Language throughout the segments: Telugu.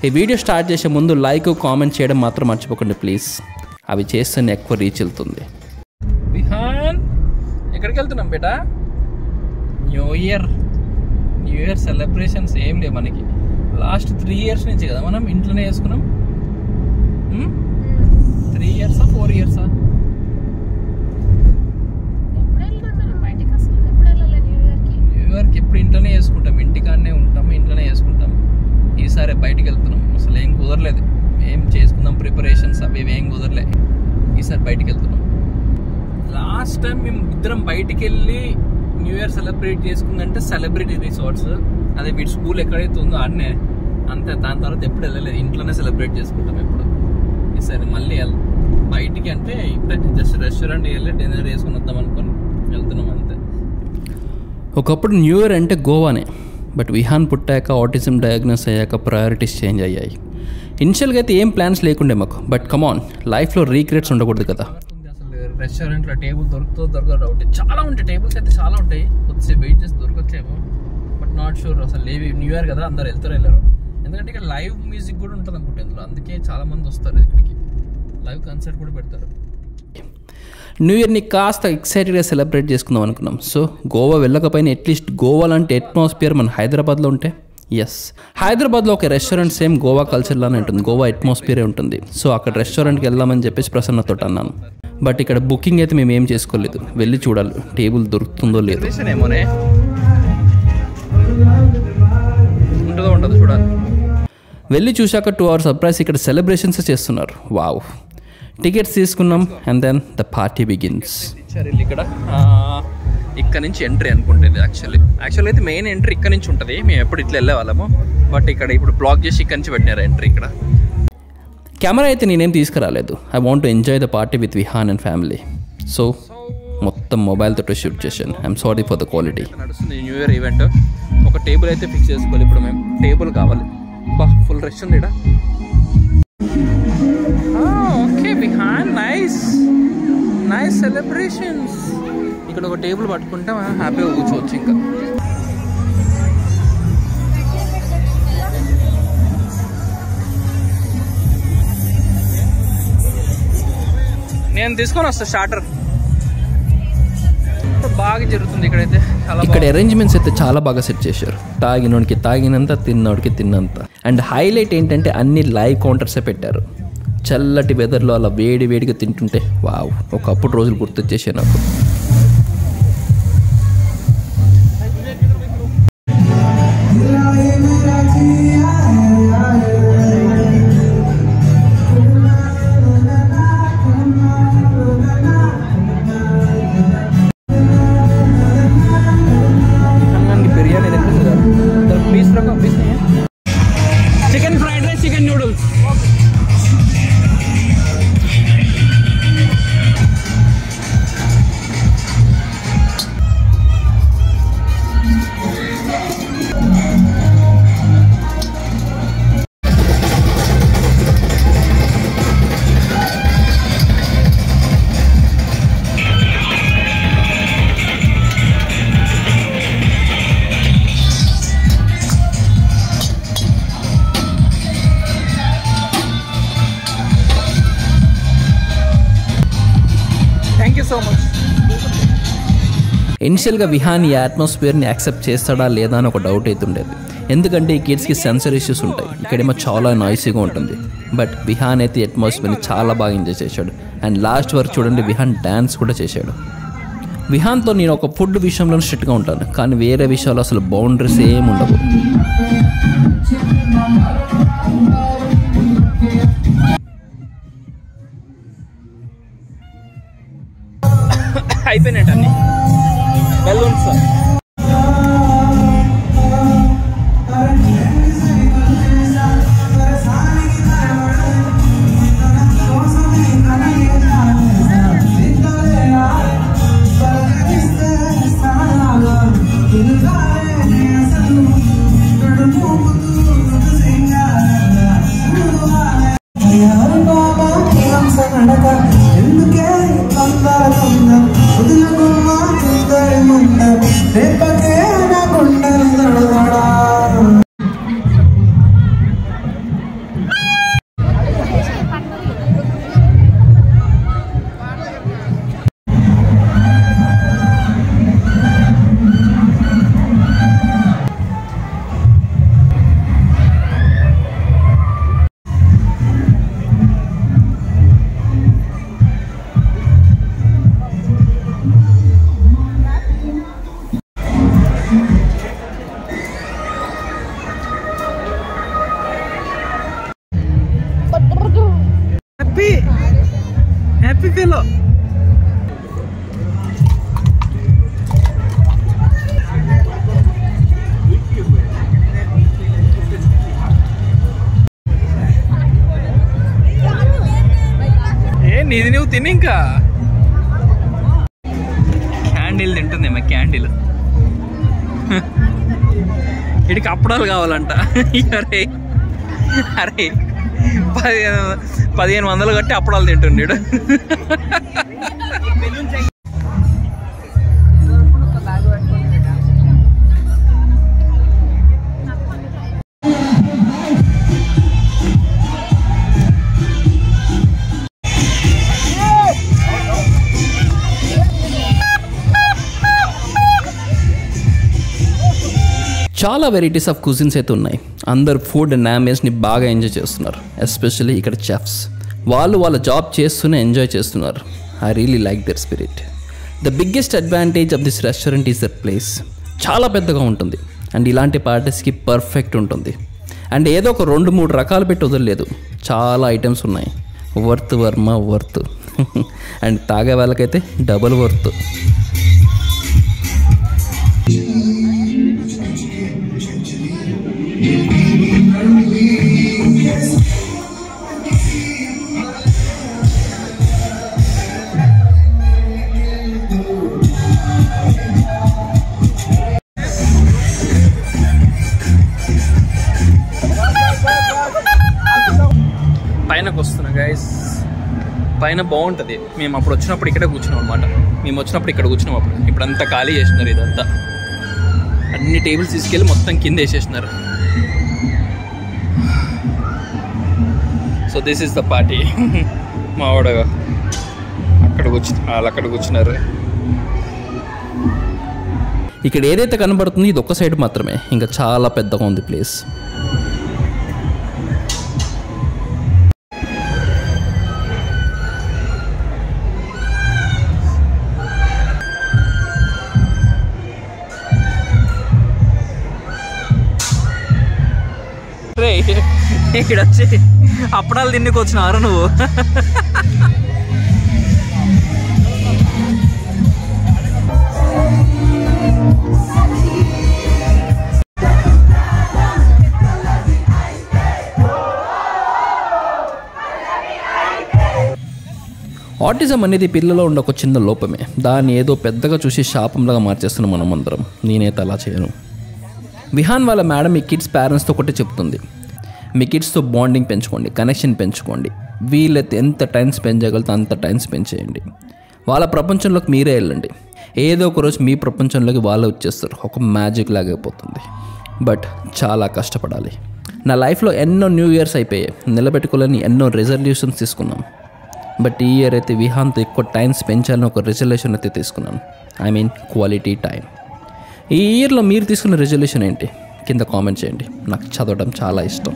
ఈ వీడియో స్టార్ట్ చేసే ముందు లైక్ కామెంట్ చేయడం మాత్రం మర్చిపోకండి ప్లీజ్. అవి చేస్తేనే ఎక్కువ రీచ్ వెళ్తుంది. విహాన్ ఎక్కడికి వెళ్తున్నాం బేటా? న్యూ ఇయర్ సెలబ్రేషన్స్ ఏం లేవు మనకి. లాస్ట్ 3 years నుంచి కదా మనం ఇంట్లోనే చేసుకున్నాం. 3 years 4 years న్యూ ఇయర్కి ఎప్పుడు ఇంట్లోనే చేసుకుంటాం, ఇంటికాడనే ఉంటాము, ఇంట్లోనే చేసుకుంటాం. ఈసారి బయటికి వెళ్తున్నాం. అసలు ఏం కుదరలేదు, ఏం చేసుకుందాం ప్రిపరేషన్స్ అవి ఏం కుదరలే. ఈసారి బయటికి వెళ్తున్నాం. లాస్ట్ టైం మేము ఇద్దరం బయటికి వెళ్ళి న్యూ ఇయర్ సెలబ్రేట్ చేసుకుందంటే సెలబ్రిటీ రిసార్ట్స్. అదే వీటి స్కూల్ ఎక్కడైతే ఉందో ఆడనే అంతే. దాని తర్వాత ఎప్పుడు వెళ్ళలేదు, ఇంట్లోనే సెలబ్రేట్ చేసుకుంటాం ఎప్పుడు. ఈసారి మళ్ళీ బయటికి అంటే ఇప్పుడే జస్ట్ రెస్టారెంట్కి వెళ్ళి డిన్నర్ చేసుకుని వద్దాం అనుకొని వెళ్తున్నాం అంతే. ఒకప్పుడు న్యూ ఇయర్ అంటే గోవానే, బట్ విహాన్ పుట్టాక ఆటిజం డయాగ్నోస్ అయ్యాక ప్రయారిటీస్ చేంజ్ అయ్యాయి. ఇనిషియల్గా అయితే ఏం ప్లాన్స్ లేకుండే మాకు, బట్ కమాన్ లైఫ్లో రీక్రియేట్స్ ఉండకూడదు కదా. రెస్టారెంట్లో టేబుల్ దొరకదు డౌట్. చాలా ఉంటాయి టేబుల్స్ అయితే, చాలా ఉంటాయి. కొద్దిసేపు వెయిట్ చేసి దొరకొచ్చేమో, బట్ నాట్ షూర్. అసలు న్యూ ఇయర్ కదా అందరు వెళ్ళరు. ఎందుకంటే ఇక్కడ లైవ్ మ్యూజిక్ కూడా ఉంటుంది అనుకుంటే ఇందులో, అందుకే చాలా మంది వస్తారు ఇక్కడికి. లైవ్ కన్సర్ట్ కూడా పెడతారు. న్యూ ఇయర్ని కాస్త ఎక్సైటెడ్గా సెలబ్రేట్ చేసుకుందాం అనుకున్నాం. సో గోవా వెళ్ళకపోయినా అట్లీస్ట్ గోవా లాంటి అట్మాస్ఫియర్ మన హైదరాబాద్లో ఉంటే. ఎస్, హైదరాబాద్లో ఒక రెస్టారెంట్ సేమ్ గోవా కల్చర్లానే ఉంటుంది, గోవా అట్మాస్ఫియరే ఉంటుంది. సో అక్కడ రెస్టారెంట్కి వెళ్దామని చెప్పేసి ప్రసన్నతో అన్నాను. బట్ ఇక్కడ బుకింగ్ అయితే మేము ఏం చేసుకోలేదు, వెళ్ళి చూడాలి టేబుల్ దొరుకుతుందో లేదో. ఉండదు చూడాలి. వెళ్ళి చూశాక 2 hours సర్ప్రైజ్ ఇక్కడ సెలబ్రేషన్స్ చేస్తున్నారు. వావ్, టికెట్స్ తీసుకున్నాం and then the party begins. ఇక్కడ నుంచి ఎంట్రీ అనుకుంటుంది. యాక్చువల్లీ అయితే మెయిన్ ఎంట్రీ ఇక్కడ నుంచి ఉంటుంది. మేము ఎప్పుడు ఇట్లా వెళ్ళే వాళ్ళము, బట్ ఇక్కడ ఇప్పుడు బ్లాక్ చేసి ఇక్కడ నుంచి పెట్టినారు ఎంట్రీ. ఇక్కడ కెమెరా అయితే నేనేం తీసుకురాలేదు. I want to enjoy the party with Vihaan and family. So మొత్తం మొబైల్ తోటి షూట్ చేశాను. I'm sorry for the quality. నడుస్తుంది న్యూ ఇయర్ ఈవెంట్. ఒక టేబుల్ అయితే ఫిక్స్ చేసుకోవాలి ఇప్పుడు. మేము టేబుల్ కావాలి. ఫుల్ రష్ ఉంది ఇక్కడ. Okay Vihaan, nice celebrations. ఇక్కడ ఒక టేబుల్ పట్టుకుంటే హ్యాపీగా కూర్చోవచ్చు. ఇంకా నేను తీసుకొని వస్తా స్టార్టర్. బాగా జరుగుతుంది ఇక్కడైతే. ఇక్కడ అరేంజ్మెంట్స్ అయితే చాలా బాగా సెట్ చేశారు. తాగినోడికి తాగినంత, తిన్నోడికి తిన్నంత. అండ్ హైలైట్ ఏంటంటే అన్ని లైవ్ కౌంటర్సే పెట్టారు. చల్లటి వెదర్లో అలా వేడిగా తింటుంటే వావ్, ఒకప్పుడు రోజులు గుర్తొచ్చేసాయి నాకు. Chicken fried rice, chicken noodles. ఇనిషియల్గా విహాన్ ఈ అట్మాస్ఫియర్ని యాక్సెప్ట్ చేస్తాడా లేదా అని ఒక డౌట్ అయితే ఉండేది. ఎందుకంటే ఈ కిడ్స్కి సెన్సర్ ఇష్యూస్ ఉంటాయి, ఇక్కడేమో చాలా నాయిసీగా ఉంటుంది. బట్ విహాన్ అయితే అట్మాస్ఫియర్ని చాలా బాగా ఎంజాయ్ చేశాడు. అండ్ లాస్ట్ వరకు చూడండి విహాన్ డ్యాన్స్ కూడా చేశాడు. విహాన్తో నేను ఒక ఫుడ్ విషయంలో స్ట్రిక్ట్గా ఉంటాను, కానీ వేరే విషయాలు అసలు బౌండరీస్ ఏమి ఉండవు. అయిపోయినట్టు అన్ని బెలూన్స్. కాఫీ ఫీలో. ఇది నువ్వు తిని ఇంకా క్యాండిల్ తింటుందేమో. క్యాండిల్ ఇడికి అప్పడాలు కావాలంట. అరే అరే 1500 కట్టి అప్పడాలు తింటుండే. చాలా వెరైటీస్ ఆఫ్ కుజిన్స్ అయితే ఉన్నాయి. అందరు ఫుడ్ అండ్ అంబియన్స్ని బాగా ఎంజాయ్ చేస్తున్నారు. ఎస్పెషల్లీ ఇక్కడ చెఫ్స్ వాళ్ళు వాళ్ళ జాబ్ చేస్తూనే ఎంజాయ్ చేస్తున్నారు. I really like their spirit. The biggest advantage of this restaurant is their place. చాలా పెద్దగా ఉంటుంది అండ్ ఇలాంటి పార్టీస్కి పర్ఫెక్ట్ ఉంటుంది. అండ్ ఏదో ఒక 2-3 రకాలు పెట్టి వదలలేదు, చాలా ఐటమ్స్ ఉన్నాయి. Worth Varma worth. అండ్ తాగే వాళ్ళకైతే డబుల్ వర్త్. పైనకు వస్తున్నా గైస్. పైన బాగుంటుంది. మేము అప్పుడు వచ్చినప్పుడు ఇక్కడే కూర్చున్నాం అనమాట. మేము వచ్చినప్పుడు ఇక్కడ కూర్చున్నాం. అప్పుడు ఇప్పుడంతా ఖాళీ చేసినారు. ఇదంతా అన్ని టేబుల్స్ తీసుకెళ్ళి మొత్తం కింద వేసేసినారు. So this is the party. మా వాడు అక్కడ కూర్చున్నారు. ఇక్కడ ఏదైతే కనబడుతుందో ఇది ఒక్క సైడ్ మాత్రమే, ఇంకా చాలా పెద్దగా ఉంది ప్లేస్. ఇక్కడ వచ్చి అప్పడాలు తిన్నికి వచ్చినారు నువ్వు. ఆటిజం అనేది పిల్లలో ఉండే ఒక చిన్న లోపమే. దాన్ని ఏదో పెద్దగా చూసి శాపంలాగా మార్చేస్తున్నాం మనం అందరం. నేనైతే అలా చేయను. విహాన్ వాళ్ళ మేడం మీ కిడ్స్ పేరెంట్స్తో ఒకటే చెప్తుంది, మీ కిడ్స్తో బాండింగ్ పెంచుకోండి, కనెక్షన్ పెంచుకోండి. వీళ్ళైతే ఎంత టైం స్పెండ్ చేయగలుగుతా అంత టైం స్పెండ్ చేయండి. వాళ్ళ ప్రపంచంలోకి మీరే వెళ్ళండి. ఏదో ఒక రోజు మీ ప్రపంచంలోకి వాళ్ళే వచ్చేస్తారు. ఒక మ్యాజిక్ లాగా అయిపోతుంది. బట్ చాలా కష్టపడాలి. నా లైఫ్లో ఎన్నో న్యూ ఇయర్స్ అయిపోయాయి. నిలబెట్టుకోలేని ఎన్నో రెజల్యూషన్స్ తీసుకున్నాం. బట్ ఈ ఇయర్ అయితే విహాన్తో ఎక్కువ టైం స్పెండ్ చేయాలని ఒక రెజల్యూషన్ అయితే తీసుకున్నాను. I mean quality time. ఈ ఇయర్లో మీరు తీసుకున్న రెజల్యూషన్ ఏంటి? కింద కామెంట్ చేయండి. నాకు చదవడం చాలా ఇష్టం.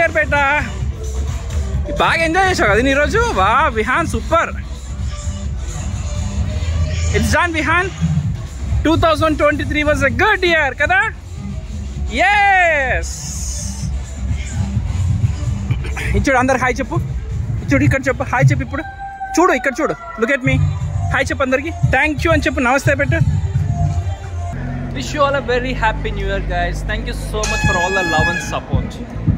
ఇయర్ బేటా. బాగా ఎంజాయ్ చేసావు కదా ఈరోజు. వా Vihaan super. It's done Vihaan. 2023 was a good year కదా. ఎస్. ఇచ్చుడు అందరు హాయ్ చెప్పు. ఇచ్చుడు ఇక్కడ చెప్పు హాయ్ చెప్పు. ఇప్పుడు చూడు ఇక్కడ చూడు. Look at me. హాయ్ చెప్పు అందరికి. థ్యాంక్ యూ అని చెప్పు. నమస్తే పెట్టు. Wish you all a very happy new year guys. Thank you so much for all the love and support.